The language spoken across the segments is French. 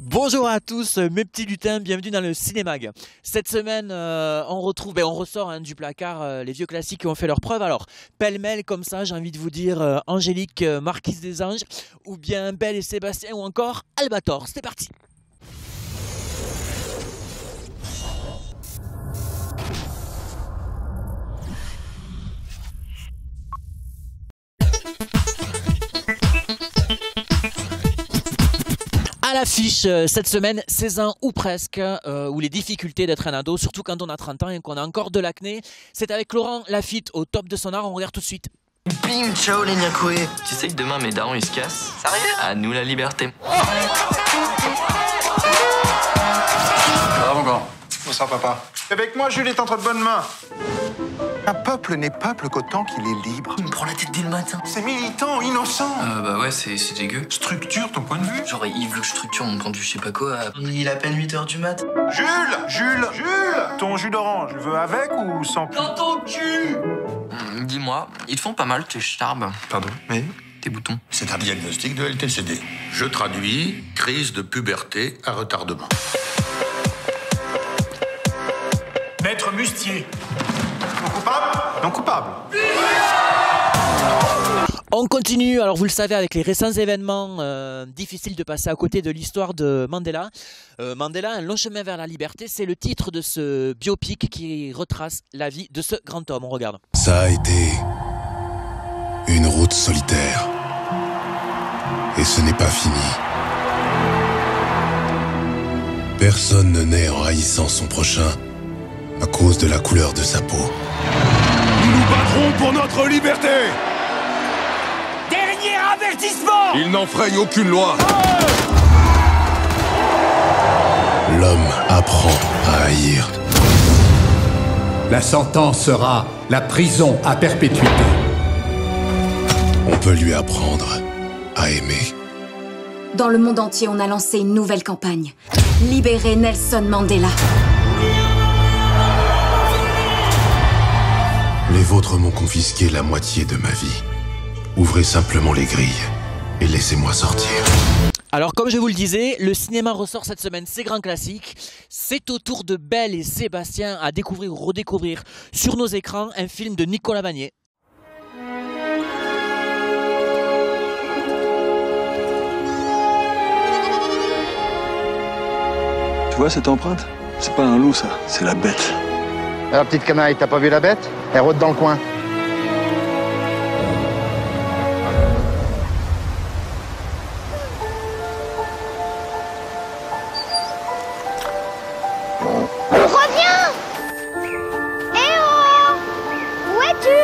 Bonjour à tous, mes petits lutins, bienvenue dans le Cinémag. Cette semaine, on ressort du placard les vieux classiques qui ont fait leur preuve. Alors, pêle-mêle comme ça, j'ai envie de vous dire Angélique, Marquise des Anges, ou bien Belle et Sébastien, ou encore Albator. C'est parti. À l'affiche cette semaine, 16 ans ou presque, ou les difficultés d'être un ado, surtout quand on a 30 ans et qu'on a encore de l'acné. C'est avec Laurent Lafitte au top de son art, on regarde tout de suite. Bim, ciao les Nyakoué. Tu sais que demain mes darons ils se cassent? Sérieux? À nous la liberté. Bravo grand. Bonsoir papa. Avec moi, Jules est entre de bonnes mains. Un peuple n'est peuple qu'autant qu'il est libre. Il me prend la tête dès le matin. C'est militant, innocent. Bah ouais, c'est dégueu. Structure ton point de vue. Genre il veut que je structure mon point de vue je sais pas quoi. Il a à peine 8h du mat. Jules, ton jus d'orange, je veux avec ou sans? Dans ton cul. Dis-moi, ils te font pas mal tes charbes. Pardon, mais Tes boutons. C'est un diagnostic de LTCD. Je traduis crise de puberté à retardement. Maître Mustier. Non coupable? Non coupable. On continue, alors vous le savez, avec les récents événements, difficile de passer à côté de l'histoire de Mandela. Mandela, un long chemin vers la liberté, c'est le titre de ce biopic qui retrace la vie de ce grand homme. On regarde. Ça a été une route solitaire. Et ce n'est pas fini. Personne ne naît en haïssant son prochain à cause de la couleur de sa peau. Nous nous battrons pour notre liberté! Dernier avertissement! Il n'enfreigne aucune loi! L'homme apprend à haïr. La sentence sera la prison à perpétuité. On peut lui apprendre à aimer. Dans le monde entier, on a lancé une nouvelle campagne. Libérer Nelson Mandela. Les vôtres m'ont confisqué la moitié de ma vie. Ouvrez simplement les grilles et laissez-moi sortir. Alors comme je vous le disais, le cinéma ressort cette semaine ses grands classiques. C'est au tour de Belle et Sébastien à découvrir ou redécouvrir sur nos écrans un film de Nicolas Vanier. Tu vois cette empreinte? C'est pas un loup ça, c'est la bête. Alors, petite canaille, t'as pas vu la bête? Elle rôde dans le coin. Reviens! Eh oh! Où es-tu?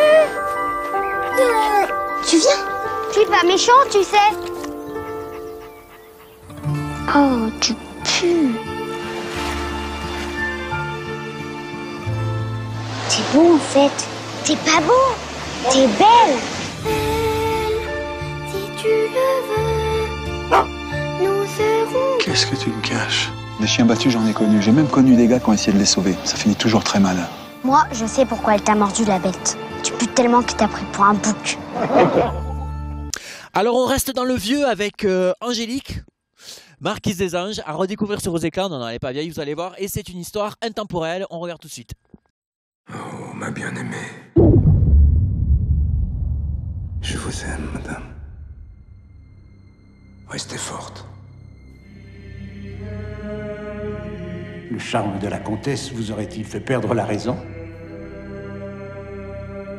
Tu viens? Je suis pas méchant, tu sais. Oh, tu pues. T'es beau en fait. T'es pas beau. T'es belle. Si tu le veux, nous serons. Qu'est-ce que tu me caches? Des chiens battus, j'en ai connu. J'ai même connu des gars qui ont essayé de les sauver. Ça finit toujours très mal. Moi, je sais pourquoi elle t'a mordu la bête. Tu pues tellement que t'as pris pour un bouc. Alors on reste dans le vieux avec Angélique, Marquise des Anges, à redécouvrir sur vos écrans. Non, elle n'est pas vieille, vous allez voir. Et c'est une histoire intemporelle, on regarde tout de suite. Oh, ma bien-aimée. Je vous aime, madame. Restez forte. Le charme de la comtesse vous aurait-il fait perdre la raison?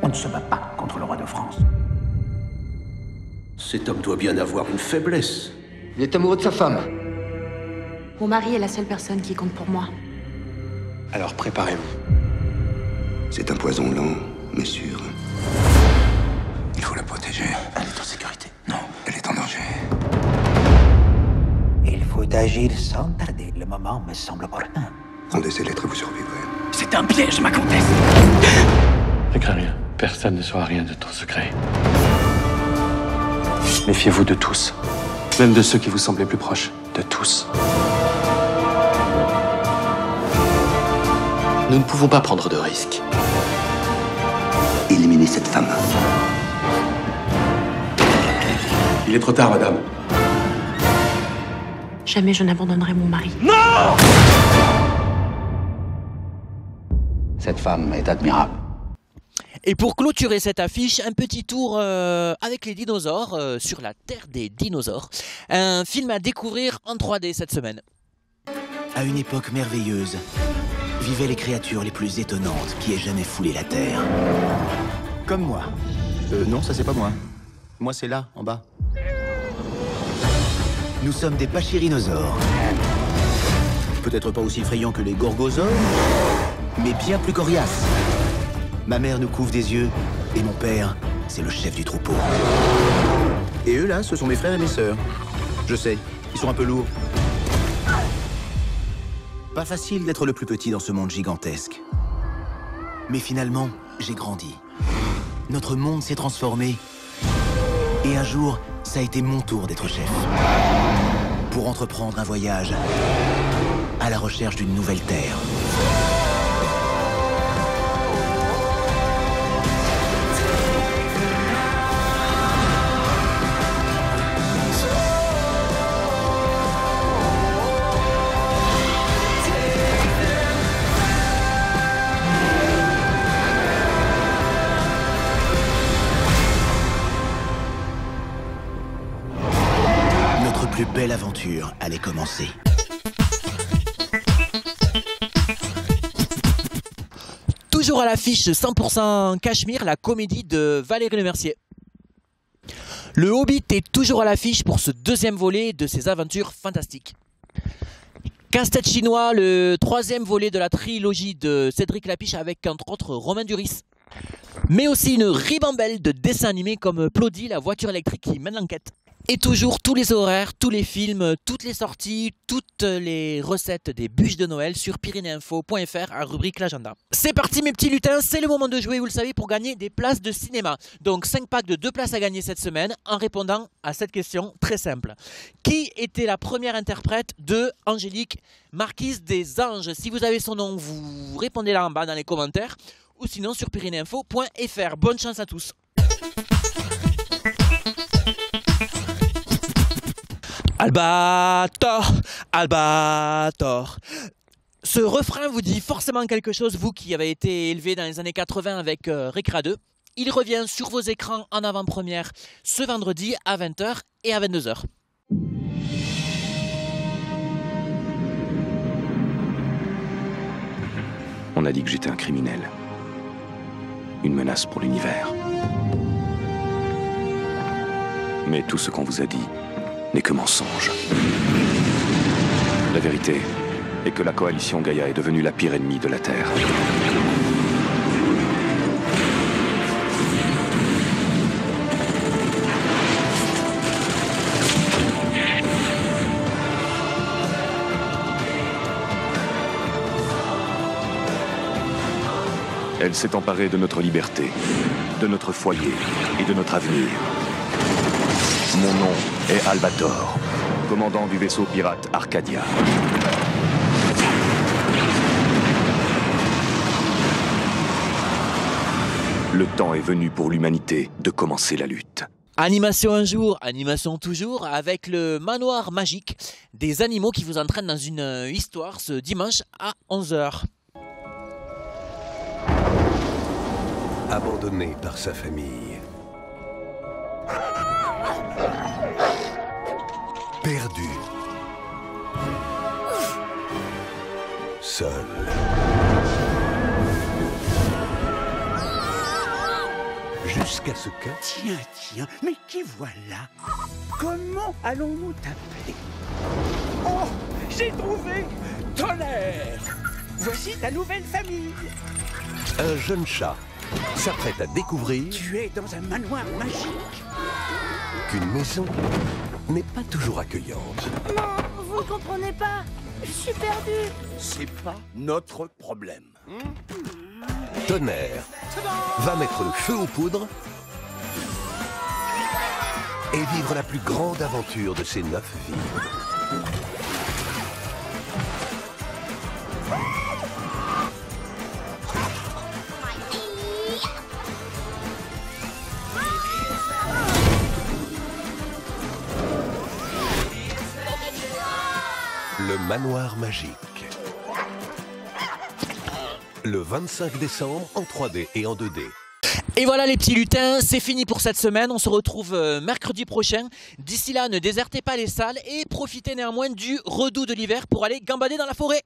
On ne se bat pas contre le roi de France. Cet homme doit bien avoir une faiblesse. Il est amoureux de sa femme. Mon mari est la seule personne qui compte pour moi. Alors préparez-vous. C'est un poison lent, mais sûr. Il faut la protéger. Elle est en sécurité. Non, elle est en danger. Il faut agir sans tarder. Le moment me semble opportun. Rendez ces lettres et vous survivrez. C'est un piège, ma comtesse. Ne crains rien. Personne ne saura rien de ton secret. Méfiez-vous de tous. Même de ceux qui vous semblaient plus proches. De tous. Nous ne pouvons pas prendre de risques. Éliminez cette femme. Il est trop tard, madame. Jamais je n'abandonnerai mon mari. Non! Cette femme est admirable. Et pour clôturer cette affiche, un petit tour avec les dinosaures sur la Terre des dinosaures. Un film à découvrir en 3D cette semaine. À une époque merveilleuse, vivaient les créatures les plus étonnantes qui aient jamais foulé la Terre. Comme moi. Non, ça c'est pas moi. Moi c'est là, en bas. Nous sommes des pachyrhinosaures. Peut-être pas aussi effrayants que les gorgosaures, mais bien plus coriaces. Ma mère nous couvre des yeux, et mon père, c'est le chef du troupeau. Et eux là, ce sont mes frères et mes sœurs. Je sais, ils sont un peu lourds. Pas facile d'être le plus petit dans ce monde gigantesque. Mais finalement, j'ai grandi. Notre monde s'est transformé. Et un jour, ça a été mon tour d'être chef. Pour entreprendre un voyage à la recherche d'une nouvelle terre. Plus belle aventure allait commencer. Toujours à l'affiche 100% Cachemire, la comédie de Valérie Lemercier. Le Hobbit est toujours à l'affiche pour ce deuxième volet de ses aventures fantastiques. Casse-tête chinois, le troisième volet de la trilogie de Cédric Lapiche avec entre autres Romain Duris. Mais aussi une ribambelle de dessins animés comme Plody, la voiture électrique qui mène l'enquête. Et toujours tous les horaires, tous les films, toutes les sorties, toutes les recettes des bûches de Noël sur pyrénéinfo.fr à rubrique l'agenda. C'est parti mes petits lutins, c'est le moment de jouer, vous le savez, pour gagner des places de cinéma. Donc 5 packs de 2 places à gagner cette semaine en répondant à cette question très simple. Qui était la première interprète de Angélique, marquise des anges? Si vous avez son nom, vous répondez là en bas dans les commentaires ou sinon sur pyrénéinfo.fr. Bonne chance à tous. Albator, Albator. Ce refrain vous dit forcément quelque chose, vous qui avez été élevé dans les années 80 avec Récréa 2. Il revient sur vos écrans en avant-première ce vendredi à 20h et à 22h. On a dit que j'étais un criminel. Une menace pour l'univers. Mais tout ce qu'on vous a dit n'est que mensonge. La vérité est que la coalition Gaïa est devenue la pire ennemie de la Terre. Elle s'est emparée de notre liberté, de notre foyer et de notre avenir. Mon nom est Albator, commandant du vaisseau pirate Arcadia. Le temps est venu pour l'humanité de commencer la lutte. Animation un jour, animation toujours, avec le manoir magique des animaux qui vous entraîne dans une histoire ce dimanche à 11h. Abandonné par sa famille. Perdu. Seul. Jusqu'à ce que... Tiens, mais qui voilà? Comment allons-nous t'appeler? Oh, j'ai trouvé Tonnerre! Voici ta nouvelle famille. Un jeune chat s'apprête à découvrir... Tu es dans un manoir magique. Qu'une maison n'est pas toujours accueillante. Non, vous ne comprenez pas. Je suis perdue. C'est pas notre problème. Tonnerre va mettre le feu aux poudres et vivre la plus grande aventure de ses 9 vies. Le manoir magique. Le 25 décembre en 3D et en 2D. Et voilà les petits lutins, c'est fini pour cette semaine. On se retrouve mercredi prochain. D'ici là, ne désertez pas les salles et profitez néanmoins du redout de l'hiver pour aller gambader dans la forêt.